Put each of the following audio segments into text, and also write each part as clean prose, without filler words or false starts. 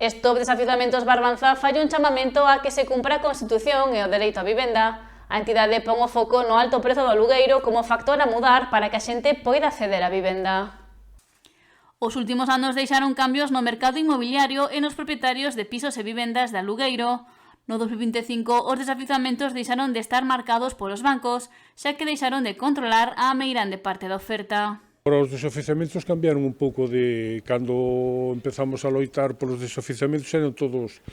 Stop Desafiuzamentos Barbanza fai un chamamento a que se cumpra a Constitución e o dereito á vivenda. A entidade pon o foco no alto prezo do alugueiro como factor a mudar para que a xente poida acceder á vivenda. Os últimos anos deixaron cambios no mercado inmobiliario e nos propietarios de pisos e vivendas de alugueiro. No 2025, os desafiuzamentos deixaron de estar marcados polos bancos, xa que deixaron de controlar a meirande parte da oferta. Os desafiuzamentos cambiaron un pouco de cando empezamos a loitar polos desafiuzamentos, eran todos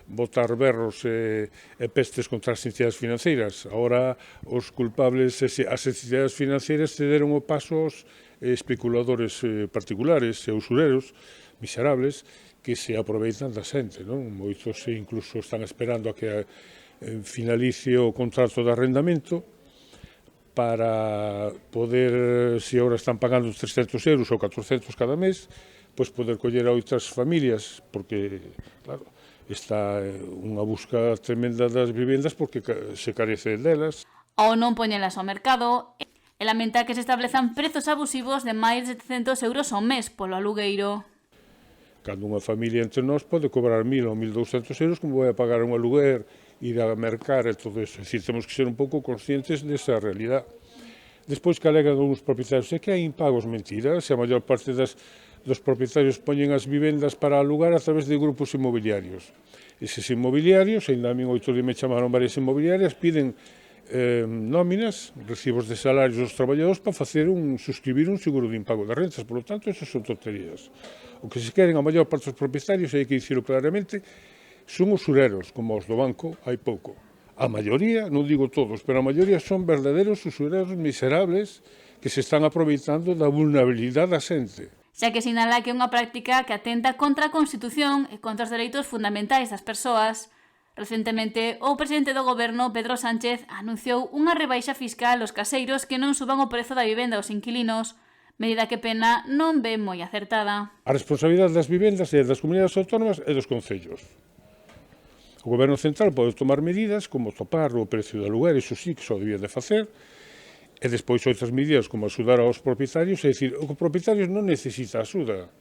botar berros e pestes contra as entidades financeiras. Agora os culpables, as entidades financeiras, cederon o paso aos especuladores particulares e usureros miserables que se aproveitan da xente, non? Moitos incluso están esperando a que finalice o contrato de arrendamento para poder, se agora están pagando 300 euros ou 400 cada mes, pois poder coller a outras familias, porque, claro, está unha busca tremenda das vivendas porque se carece delas. Ao non poñelas ao mercado, e lamenta que se establezan prezos abusivos de máis de 700 euros ao mes polo alugueiro. Cando unha familia entre nós pode cobrar 1.000 ou 1.200 euros, como vai a pagar un aluguer, ir a mercar e todo eso. É dicir, temos que ser un pouco conscientes desa realidade. Despois que alegan uns propietarios, é que hai impagos, mentira, se a maior parte dos propietarios poñen as vivendas para alugar a través de grupos inmobiliarios. Eses inmobiliarios, ainda a min outro día me chamaron varias inmobiliarias, piden nóminas, recibos de salarios dos traballadores para suscribir un seguro de impago de rentas. Por lo tanto, esas son tonterías. O que se queren a maior parte dos propietarios, hai que dicirlo claramente, son usureros, como os do banco, hai pouco. A maioría, non digo todos, pero a maioría son verdadeiros usureros miserables que se están aproveitando da vulnerabilidade da xente. Xa que sinala que é unha práctica que atenta contra a Constitución e contra os dereitos fundamentais das persoas. Recentemente, o presidente do goberno, Pedro Sánchez, anunciou unha rebaixa fiscal aos caseiros que non suban o prezo da vivenda aos inquilinos, medida que Pena non ve moi acertada. A responsabilidade das vivendas é das comunidades autónomas e dos concellos. O goberno central pode tomar medidas como topar o precio do aluguer, iso sí que só debía de facer, e despois outras medidas como axudar aos propietarios, é dicir, o propietario non necesita axuda.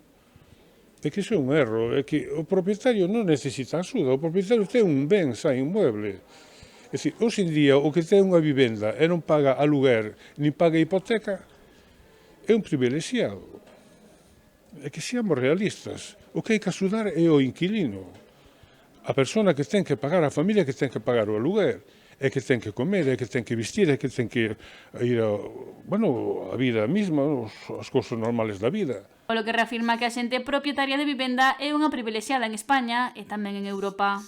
É que iso é un erro, é que o propietario non necesita axuda, o propietario ten un ben xa inmueble. É dicir, hoxe en día, o que ten unha vivenda e non paga aluguer, nin paga hipoteca, é un privilexiado. É que seamos realistas, o que hai que axudar é o inquilino. A persona que ten que pagar, a familia que ten que pagar o aluguer, é que ten que comer, é que ten que vestir, é que ten que ir a vida mesma, as cousas normales da vida. Polo que reafirma que a xente propietaria de vivenda é unha privilexiada en España e tamén en Europa.